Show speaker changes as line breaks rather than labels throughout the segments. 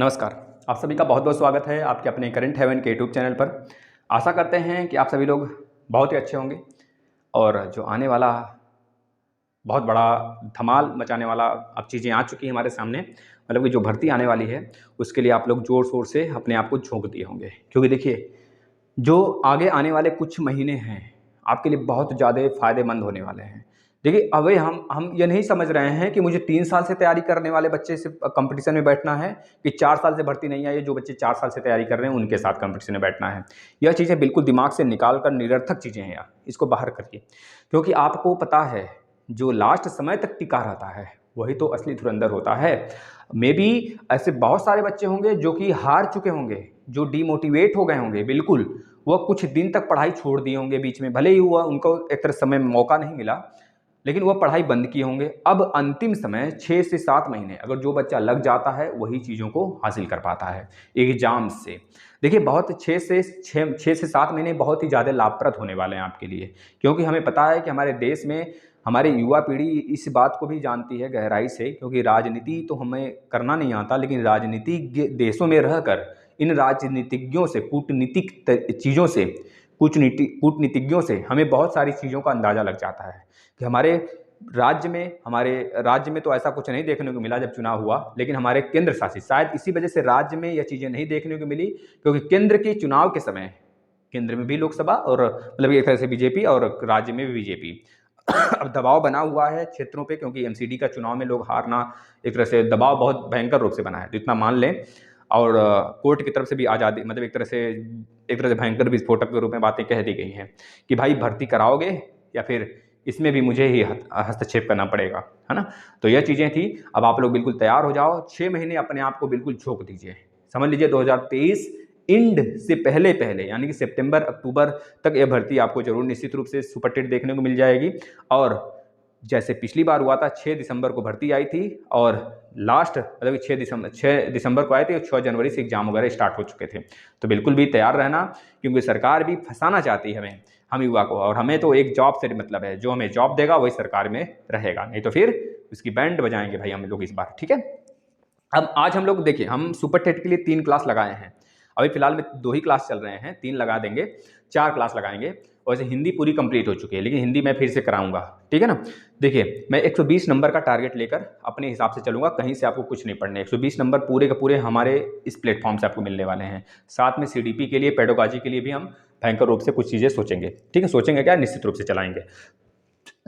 नमस्कार। आप सभी का बहुत-बहुत स्वागत है आपके अपने करंट हेवन के यूट्यूब चैनल पर। आशा करते हैं कि आप सभी लोग बहुत ही अच्छे होंगे और जो आने वाला बहुत बड़ा धमाल मचाने वाला अब चीज़ें आ चुकी हैं हमारे सामने, मतलब कि जो भर्ती आने वाली है, उसके लिए आप लोग ज़ोर-शोर से अपने आप को झोंक दिए होंगे। क्योंकि देखिए, जो आगे आने वाले कुछ महीने हैं, आपके लिए बहुत ज़्यादा फ़ायदेमंद होने वाले हैं। देखिए, अभी हम ये नहीं समझ रहे हैं कि मुझे 3 साल से तैयारी करने वाले बच्चे से कॉम्पिटिशन में बैठना है कि 4 साल से भर्ती नहीं आई है, जो बच्चे 4 साल से तैयारी कर रहे हैं, उनके साथ कॉम्पिटिशन में बैठना है। यह चीज़ें बिल्कुल दिमाग से निकाल कर निरर्थक चीज़ें हैं यार, इसको बाहर करिए। क्योंकि आपको पता है, जो लास्ट समय तक टिका रहता है, वही तो असली धुरंधर होता है। मेबी ऐसे बहुत सारे बच्चे होंगे जो कि हार चुके होंगे, जो डिमोटिवेट हो गए होंगे बिल्कुल, वो कुछ दिन तक पढ़ाई छोड़ दिए होंगे बीच में, भले ही वो उनको एक तरह समय मौका नहीं मिला, लेकिन वो पढ़ाई बंद किए होंगे। अब अंतिम समय 6 से 7 महीने अगर जो बच्चा लग जाता है, वही चीज़ों को हासिल कर पाता है एग्ज़ाम से। देखिए, बहुत 6 से 7 महीने बहुत ही ज़्यादा लाभप्रद होने वाले हैं आपके लिए, क्योंकि हमें पता है कि हमारे देश में हमारी युवा पीढ़ी इस बात को भी जानती है गहराई से, क्योंकि राजनीति तो हमें करना नहीं आता, लेकिन राजनीतिज्ञ देशों में रहकर इन राजनीतिज्ञों से, चीज़ों से, कूटनीतिज्ञों से हमें बहुत सारी चीज़ों का अंदाज़ा लग जाता है कि हमारे राज्य में तो ऐसा कुछ नहीं देखने को मिला जब चुनाव हुआ, लेकिन हमारे केंद्र शासित, शायद इसी वजह से राज्य में यह चीज़ें नहीं देखने को मिली, क्योंकि केंद्र के चुनाव के समय केंद्र में भी लोकसभा और मतलब एक तरह से बीजेपी और राज्य में भी बीजेपी। अब दबाव बना हुआ है क्षेत्रों पे, क्योंकि एमसीडी का चुनाव में लोग हारना एक तरह से दबाव बहुत भयंकर रूप से बना है, तो इतना मान लें। और कोर्ट की तरफ से भी आज़ादी, मतलब एक तरह से भयंकर विस्फोटक के रूप में बातें कह दी गई हैं कि भाई भर्ती कराओगे या फिर इसमें भी मुझे ही हस्तक्षेप करना पड़ेगा, है ना? तो यह चीज़ें थी। अब आप लोग बिल्कुल तैयार हो जाओ, 6 महीने अपने आप को बिल्कुल झोंक दीजिए। समझ लीजिए 2023 एंड से पहले यानी कि सितंबर अक्टूबर तक यह भर्ती आपको जरूर निश्चित रूप से सुपर टेट देखने को मिल जाएगी। और जैसे पिछली बार हुआ था, 6 दिसंबर को भर्ती आई थी और लास्ट मतलब 6 दिसंबर को आए थे और 6 जनवरी से एग्जाम वगैरह स्टार्ट हो चुके थे। तो बिल्कुल भी तैयार रहना, क्योंकि सरकार भी फंसाना चाहती है हम युवा को, और हमें तो एक जॉब से मतलब है, जो हमें जॉब देगा वही सरकार में रहेगा, नहीं तो फिर उसकी बैंड बजाएंगे भाई हम लोग इस बार, ठीक है? अब आज हम लोग देखिए, हम सुपर टेट के लिए 3 क्लास लगाए हैं। अभी फिलहाल में 2 ही क्लास चल रहे हैं, 3 लगा देंगे, 4 क्लास लगाएँगे। वैसे हिंदी पूरी कंप्लीट हो चुकी है, लेकिन हिंदी मैं फिर से कराऊँगा, ठीक है ना? देखिए, मैं 120 नंबर का टारगेट लेकर अपने हिसाब से चलूँगा, कहीं से आपको कुछ नहीं पढ़ने। 120 नंबर पूरे के पूरे हमारे इस प्लेटफ़ॉर्म से आपको मिलने वाले हैं। साथ में सीडीपी के लिए, पेडागोजी के लिए भी हम भयंकर रूप से कुछ चीज़ें सोचेंगे, ठीक है? सोचेंगे क्या, निश्चित रूप से चलाएँगे।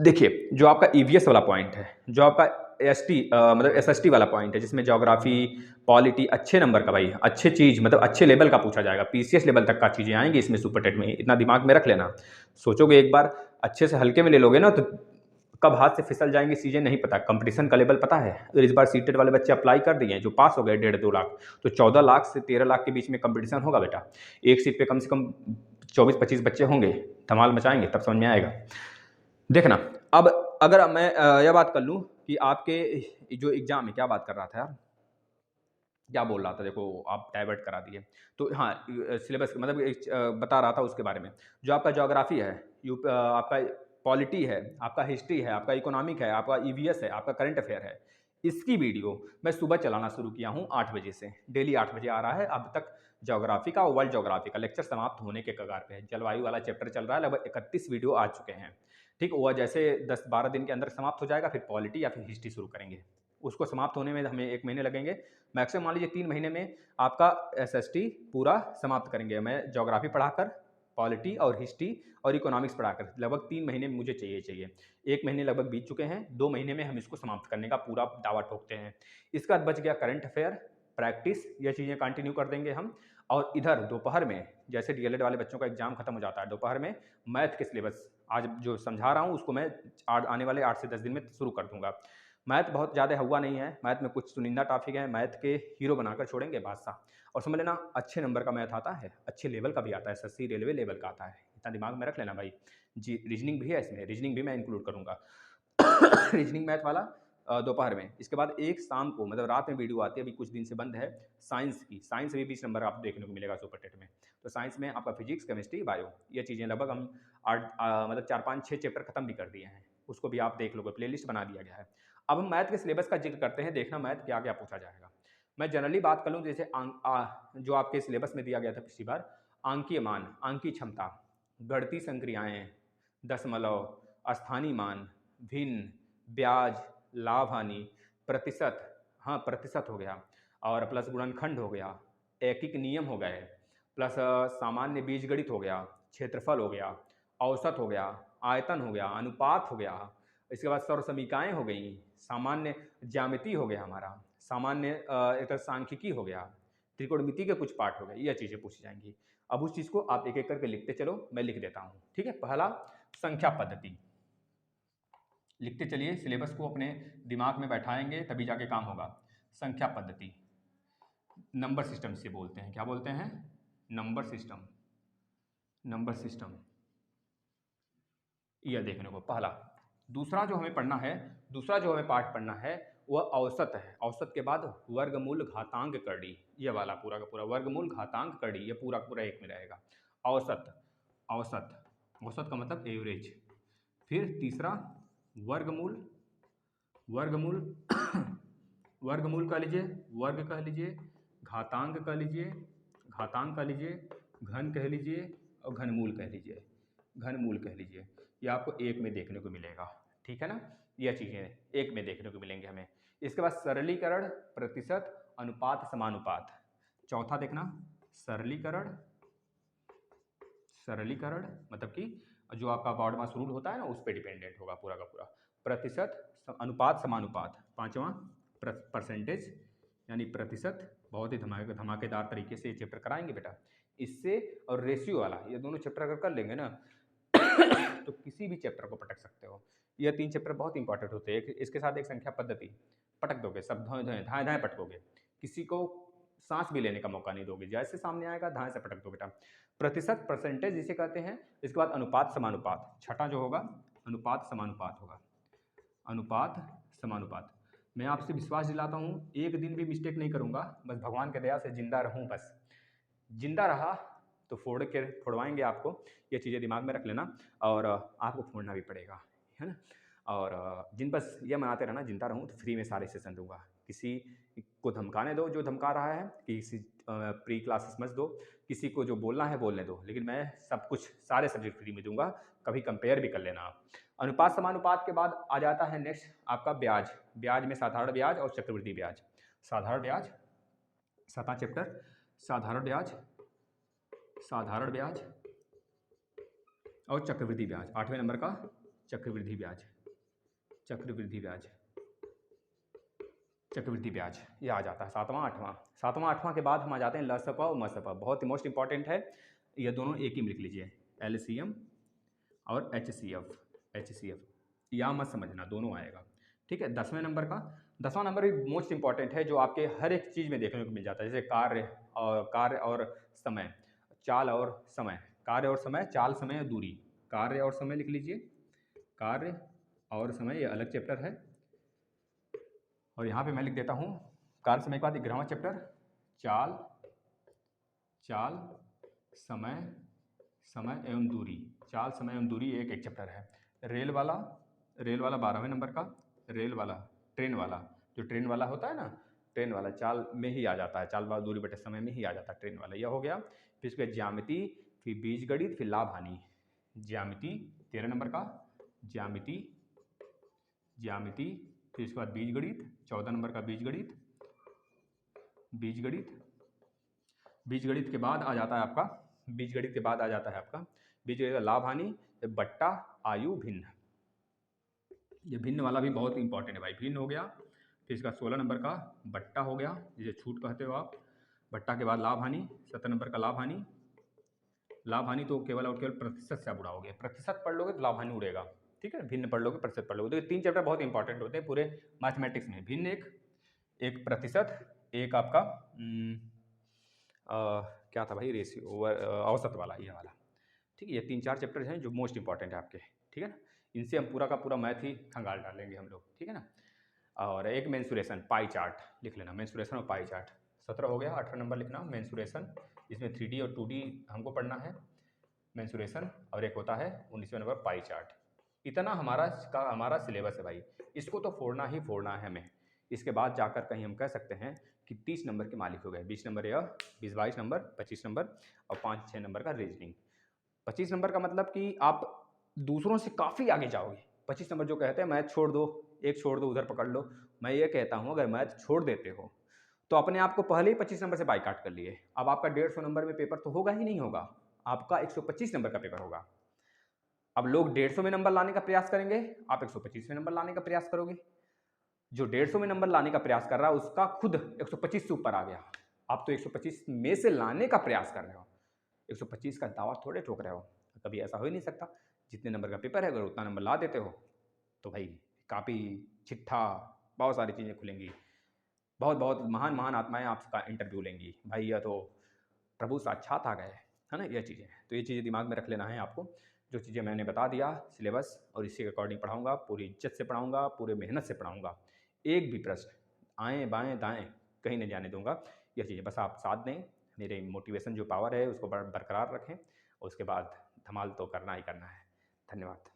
देखिए, जो आपका ईवीएस वाला पॉइंट है, जो आपका मतलब एसएसटी वाला पॉइंट है, जिसमें ज्योग्राफी, पॉलिटी अच्छे नंबर का भाई, अच्छी चीज़ मतलब अच्छे लेवल का पूछा जाएगा, पीसीएस लेवल तक का चीज़ें आएँगी इसमें सुपर टेट में, इतना दिमाग में रख लेना। सोचोगे एक बार, अच्छे से हल्के में ले लोगे ना, तो कब हाथ से फिसल जाएँगी चीज़ें नहीं पता। कॉम्पिटिशन का लेवल पता है? अगर इस बार सीटेट वाले बच्चे अप्लाई कर दिए हैं, जो पास हो गए 1.5-2 लाख, तो 14 लाख से 13 लाख के बीच में कॉम्पिटिशन होगा बेटा। एक सीट पे कम से कम 24-25 बच्चे होंगे, धमाल मचाएँगे, तब समझ में आएगा। देखना, अब अगर मैं यह बात कर लूँ कि आपके जो एग्ज़ाम है, क्या बात कर रहा था यार? क्या बोल रहा था, देखो आप डाइवर्ट करा दिए। तो हाँ, सिलेबस मतलब बता रहा था उसके बारे में। जो आपका ज्योग्राफ़ी है, आपका पॉलिटी है, आपका हिस्ट्री है, आपका इकोनॉमिक है, आपका ईवीएस है, आपका करंट अफ़ेयर है। इसकी वीडियो मैं सुबह चलाना शुरू किया हूँ 8 बजे से। डेली 8 बजे आ रहा है। अब तक ज्योग्राफ़ी का और वर्ल्ड ज्योग्राफ़ी का लेक्चर समाप्त होने के कगार पे है। जलवायु वाला चैप्टर चल रहा है, लगभग 31 वीडियो आ चुके हैं। ठीक, वह जैसे 10-12 दिन के अंदर समाप्त हो जाएगा, फिर पॉलिटी या फिर हिस्ट्री शुरू करेंगे। उसको समाप्त होने में हमें 1 महीने लगेंगे। मैक्सिमम मान लीजिए 3 महीने में आपका एसएसटी पूरा समाप्त करेंगे। मैं ज्योग्राफी पढ़ाकर, पॉलिटी और हिस्ट्री और इकोनॉमिक्स पढ़ाकर लगभग 3 महीने में मुझे चाहिए। 1 महीने लगभग बीत चुके हैं, 2 महीने में हम इसको समाप्त करने का पूरा दावा ठोकते हैं। इसके बाद बच गया करंट अफेयर, प्रैक्टिस, ये चीज़ें कंटिन्यू कर देंगे हम। और इधर दोपहर में, जैसे डीएलएड वाले बच्चों का एग्जाम खत्म हो जाता है, दोपहर में मैथ के सिलेबस आज जो समझा रहा हूँ उसको मैं आने वाले 8 से 10 दिन में शुरू कर दूंगा। मैथ बहुत ज़्यादा हुआ नहीं है, मैथ में कुछ चुनिंदा टॉपिक हैं, मैथ के हीरो बनाकर छोड़ेंगे बादशाह। और समझ लेना, अच्छे नंबर का मैथ आता है, अच्छे लेवल का भी आता है, एसएससी रेलवे लेवल का आता है, इतना दिमाग में रख लेना भाई। जी, रीजनिंग भी है इसमें, रीजनिंग भी मैं इंक्लूड करूँगा। रीजनिंग मैथ वाला दोपहर में। इसके बाद एक शाम को, मतलब रात में वीडियो आती है, अभी कुछ दिन से बंद है, साइंस की। साइंस में 20 नंबर आपको देखने को मिलेगा सुपर टेट में। तो साइंस में आपका फिजिक्स, केमिस्ट्री, बायो, ये चीज़ें लगभग हम मतलब 4-5-6 चैप्टर खत्म भी कर दिए हैं। उसको भी आप देख लोगे, प्लेलिस्ट बना दिया गया है। अब हम मैथ के सिलेबस का जिक्र करते हैं, देखना मैथ क्या क्या पूछा जाएगा। मैं जनरली बात कर लूँ जैसे जो आपके सिलेबस में दिया गया था पिछली बार, आंकीय मान, आंकीय क्षमता, गणितीय संक्रियाएं, दशमलव, स्थानीय मान, भिन्न, ब्याज, लाभ हानि, प्रतिशत, हाँ प्रतिशत हो गया, और प्लस गुणनखंड हो गया, एकीक नियम हो गए, प्लस सामान्य बीजगणित हो गया, क्षेत्रफल हो गया, औसत हो गया, आयतन हो गया, अनुपात हो गया, इसके बाद सर्वसमीकाएँ हो गई, सामान्य ज्यामिति हो गया हमारा, सामान्य एक तरह सांख्यिकी हो गया, त्रिकोणमिति के कुछ पार्ट हो गए, यह चीज़ें पूछी जाएंगी। अब उस चीज़ को आप एक एक करके लिखते चलो, मैं लिख देता हूँ, ठीक है। पहला संख्या पद्धति, लिखते चलिए, सिलेबस को अपने दिमाग में बैठाएंगे तभी जाके काम होगा। संख्या पद्धति, नंबर सिस्टम से बोलते हैं, क्या बोलते हैं? नंबर सिस्टम, नंबर सिस्टम, यह देखने को पहला। दूसरा जो हमें पढ़ना है, दूसरा जो हमें पार्ट पढ़ना है वह औसत है। औसत के बाद वर्गमूल घातांक करड़ी, यह वाला पूरा का पूरा वर्गमूल घातांक करड़ी, यह पूरा पूरा एक में रहेगा। औसत, औसत, औसत का मतलब एवरेज। फिर तीसरा वर्गमूल, वर्गमूल वर्गमूल कह लीजिए, वर्ग कह लीजिए, घातांक कह लीजिए, घातांक कह लीजिए, घन कह लीजिए और घनमूल कह लीजिए, घनमूल कह लीजिए। ये आपको एक में देखने को मिलेगा, ठीक है ना। यह चीज़ें एक में देखने को मिलेंगे हमें। इसके बाद सरलीकरण, प्रतिशत, अनुपात, समानुपात। चौथा देखना सरलीकरण, सरलीकरण मतलब कि जो आपका बॉड मास रूल होता है ना उस पर डिपेंडेंट होगा पूरा का पूरा। प्रतिशत, अनुपात, समानुपात। पांचवा परसेंटेज यानी प्रतिशत, बहुत ही धमाकेदार तरीके से ये चैप्टर कराएंगे बेटा इससे। और रेशियो वाला, ये दोनों चैप्टर अगर कर लेंगे ना तो किसी भी चैप्टर को पटक सकते हो। यह तीन चैप्टर बहुत इंपॉर्टेंट होते हैं। इसके साथ एक संख्या पद्धति, पटक दोगे सब, धाए धाए पटकोगे, किसी को सांस भी लेने का मौका नहीं दोगे, जैसे सामने आएगा धाए से पटक दो बेटा। प्रतिशत, परसेंटेज जिसे कहते हैं। इसके बाद अनुपात, समानुपात। छठा जो होगा अनुपात समानुपात होगा, अनुपात समानुपात। मैं आपसे विश्वास दिलाता हूँ एक दिन भी मिस्टेक नहीं करूँगा, बस भगवान के दया से जिंदा रहूँ, बस जिंदा रहा तो फोड़वाएंगे आपको। ये चीज़ें दिमाग में रख लेना, और आपको फोड़ना भी पड़ेगा, है ना। और जिन बस ये मनाते रहना जिंदा रहूँ तो फ्री में सारे सेशन दूंगा। किसी को धमकाने दो जो धमका रहा है, किसी प्री क्लासेस मत दो, किसी को जो बोलना है बोलने दो, लेकिन मैं सब कुछ सारे सब्जेक्ट फ्री में दूंगा, कभी कंपेयर भी कर लेना आप। अनुपात समानुपात के बाद आ जाता है नेक्स्ट आपका ब्याज। ब्याज में साधारण ब्याज और चक्रवृद्धि ब्याज। साधारण ब्याज, 7वां चैप्टर, साधारण ब्याज, साधारण ब्याज और चक्रवृद्धि ब्याज। 8वें नंबर का चक्रवृद्धि ब्याज, चक्रवृद्धि ब्याज, चक्रवृद्धि ब्याज, ये आ जाता है 7वां 8वां। 7वां 8वां के बाद हम आ जाते हैं लसपा और मसपा, बहुत ही मोस्ट इंपॉर्टेंट है। ये दोनों एक ही में लिख लीजिए, LCM और HCF, HCF या मत समझना, दोनों आएगा, ठीक है। 10वें नंबर का, 10वां नंबर भी मोस्ट इंपॉर्टेंट है, जो आपके हर एक चीज़ में देखने को मिल जाता है, जैसे कार्य और समय, चाल और समय, कार्य और समय, चाल, समय और दूरी। कार्य और समय लिख लीजिए, कार्य और समय, ये अलग चैप्टर है। और यहाँ पे मैं लिख देता हूँ कार्य समय के बाद 11वां चैप्टर, चाल, चाल, समय, समय एवं दूरी। चाल, समय एवं दूरी एक चैप्टर है। रेल वाला, रेल वाला 12वें नंबर का, रेल वाला, ट्रेन वाला, जो ट्रेन वाला होता है ना, ट्रेन वाला चाल में ही आ जाता है, चाल वाला दूरी बटे समय में ही आ जाता है ट्रेन वाला, यह हो गया। फिर इसके ज्यामिति, फिर बीजगणित, फिर लाभ हानि। ज्यामिति 13 नंबर का, ज्यामिति, ज्यामिति, फिर इसके बाद बीजगणित 14 नंबर का, बीजगणित, बीजगणित, बीजगणित के बाद आ जाता है आपका, बीजगणित के बाद आ जाता है आपका बीजगणित का लाभ हानि, बट्टा, आयु, भिन्न। ये भिन्न वाला भी बहुत इंपॉर्टेंट है भाई, भिन्न हो गया। फिर इसका 16 नंबर का बट्टा हो गया, जिसे छूट कहते हो आप। बट्टा के बाद लाभ हानि, 17 नंबर का लाभ हानि। लाभ हानि तो केवल और केवल प्रतिशत से आप उड़ाओगे, प्रतिशत पढ़ लोगे तो लाभ हानि उड़ेगा, ठीक है। भिन्न पढ़ लोगे, प्रतिशत पढ़ लोगे, तो 3 चैप्टर बहुत इंपॉर्टेंट होते हैं पूरे मैथमेटिक्स में। भिन्न एक प्रतिशत, एक आपका क्या था भाई, रेशियो, औसत वाला, ये वाला, ठीक है। ये 3-4 चैप्टर हैं जो मोस्ट इंपॉर्टेंट है आपके, ठीक है ना। इनसे हम पूरा का पूरा मैथ ही खंगाल डालेंगे हम लोग, ठीक है ना। और एक मेंसुरेशन, पाई चार्ट लिख लेना, मेंसुरेशन और पाई चार्ट। 17 हो गया। 18 नंबर लिखना मेंसुरेशन, इसमें 3D और 2D हमको पढ़ना है, मेंसुरेशन। और एक होता है 19वें नंबर पाई चार्ट। इतना हमारा सिलेबस है भाई, इसको तो फोड़ना ही फोड़ना है हमें। इसके बाद जाकर कहीं हम कह सकते हैं कि 30 नंबर के मालिक हो गए। 20 नंबर यह, 20-22 नंबर, 25 नंबर और 5-6 नंबर का रीजनिंग। 25 नंबर का मतलब कि आप दूसरों से काफ़ी आगे जाओगे। 25 नंबर जो कहते हैं मैथ छोड़ दो, एक छोड़ दो, उधर पकड़ लो। मैं ये कहता हूँ अगर मैथ छोड़ देते हो तो अपने आप को पहले ही 25 नंबर से बाइकाट कर लिए। अब आपका 150 नंबर में पेपर तो होगा ही नहीं होगा, आपका 125 नंबर का पेपर होगा। अब लोग 150 में नंबर लाने का प्रयास करेंगे, आप 125 में नंबर लाने का प्रयास करोगे। जो 150 में नंबर लाने का प्रयास कर रहा है उसका खुद 125 से ऊपर आ गया। आप तो 125 में से लाने का प्रयास कर रहे हो, 125 का दावा थोड़े ठोक रहे हो। कभी ऐसा हो ही नहीं सकता। जितने नंबर का पेपर है अगर उतना नंबर ला देते हो तो भाई कापी, चिट्ठा, बहुत सारी चीज़ें खुलेंगी। बहुत बहुत महान महान आत्माएं आपका इंटरव्यू लेंगी। भाई यह तो प्रभु साक्षात आ गए, है ना। यह चीज़ें तो ये चीज़ें दिमाग में रख लेना है आपको। जो चीज़ें मैंने बता दिया सिलेबस और इसी के अकॉर्डिंग पढ़ाऊँगा, पूरी इज्जत से पढ़ाऊँगा, पूरे मेहनत से पढ़ाऊँगा। एक भी प्रश्न आएँ बाएँ दाएँ कहीं नहीं जाने दूँगा। यह चीज़ें बस आप साथ दें, मेरे मोटिवेशन जो पावर है उसको बरकरार रखें और उसके बाद धमाल तो करना ही करना है। धन्यवाद।